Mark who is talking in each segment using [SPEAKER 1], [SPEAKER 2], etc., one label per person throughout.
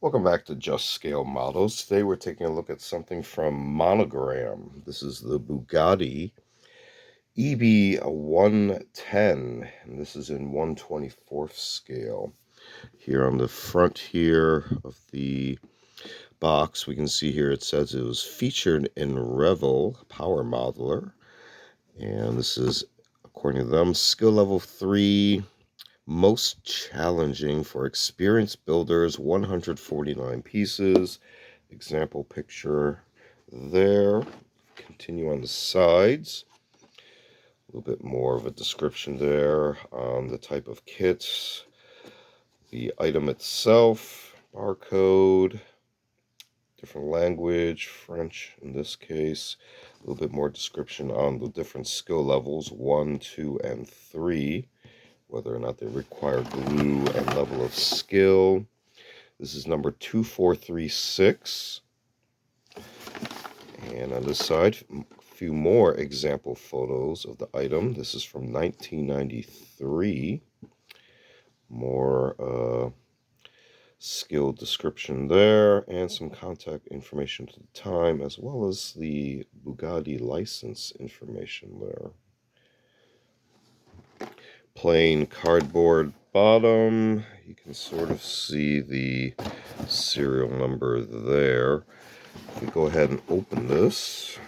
[SPEAKER 1] Welcome back to Just Scale Models. Today we're taking a look at something from Monogram. This is the BUGATTI EB110, and this is in 1/24th scale. Here on the front here of the box, we can see here it says it was featured in Revel Power Modeler, and this is, according to them, skill level 3. Most challenging for experienced builders, 149 pieces. Example picture there. Continue on the sides. A little bit more of a description there on the type of kits, the item itself, barcode, different language, French in this case. A little bit more description on the different skill levels, 1, 2, and 3. Whether or not they require glue and level of skill. This is number 2436. And on this side, a few more example photos of the item. This is from 1993. More skill description there, and some contact information to the time, as well as the Bugatti license information there. Plain cardboard bottom. You can sort of see the serial number there. If we go ahead and open this,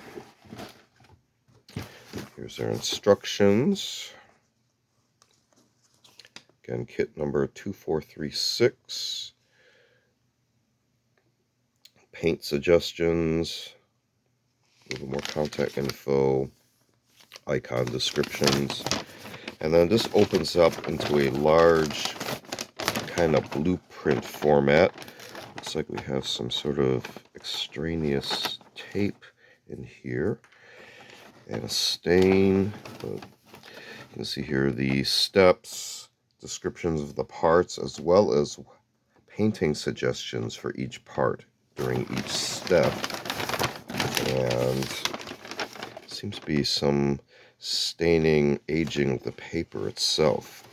[SPEAKER 1] here's their instructions. Again, kit number 2436. Paint suggestions, a little more contact info, icon descriptions. And then this opens up into a large kind of blueprint format. Looks like we have some sort of extraneous tape in here and a stain. You can see here the steps, descriptions of the parts, as well as painting suggestions for each part during each step. And seems to be some staining, aging of the paper itself.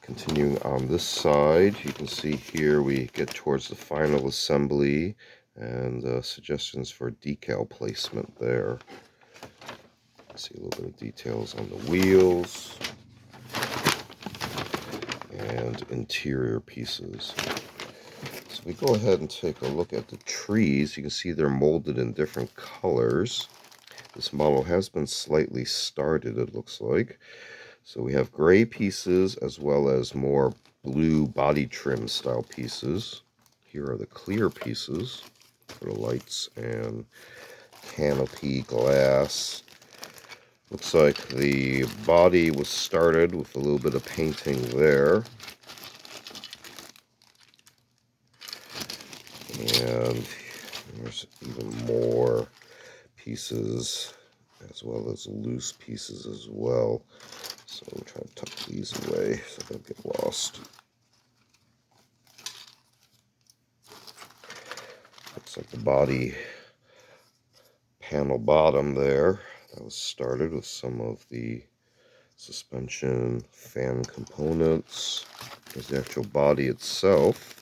[SPEAKER 1] Continuing on this side, you can see here we get towards the final assembly and suggestions for decal placement there. See a little bit of details on the wheels and interior pieces. So we go ahead and take a look at the trees. You can see they're molded in different colors. This model has been slightly started, it looks like. So we have gray pieces as well as more blue body trim style pieces. Here are the clear pieces for the lights and canopy glass. Looks like the body was started with a little bit of painting there. And there's even more pieces as well as loose pieces as well. So I'm trying to tuck these away so they don't get lost. Looks like the body panel bottom there. That was started with some of the suspension fan components. There's the actual body itself.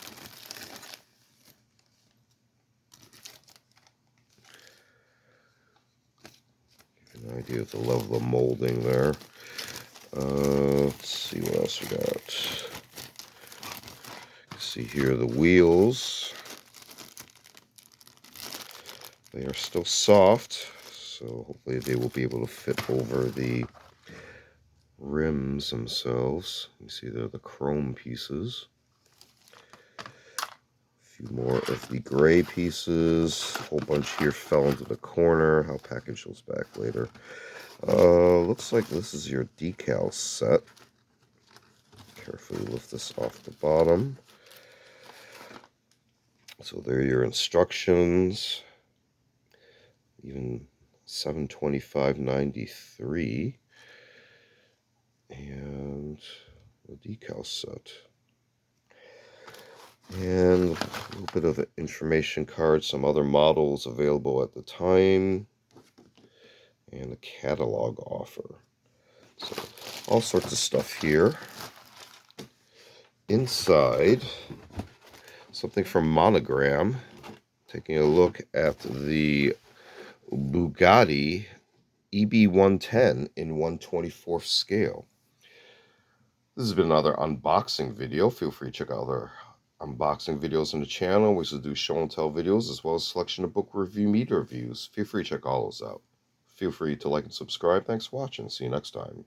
[SPEAKER 1] Give you an idea of the level of molding there. Let's see what else we got. See here the wheels. They are still soft, so hopefully they will be able to fit over the rims themselves. You see there the chrome pieces. A few more of the gray pieces. A whole bunch here fell into the corner. I'll package those back later. Looks like this is your decal set. Carefully lift this off the bottom. So there are your instructions. Even 725.93, and the decal set, and a little bit of an information card, some other models available at the time, and a catalog offer. So all sorts of stuff here. Inside, looks something from Monogram. Taking a look at the BUGATTI EB110 in 1/24 scale. This has been another unboxing video. Feel free to check out other unboxing videos on the channel. We also do show and tell videos as well as a selection of book review media reviews. Feel free to check all those out. Feel free to like and subscribe. Thanks for watching. See you next time.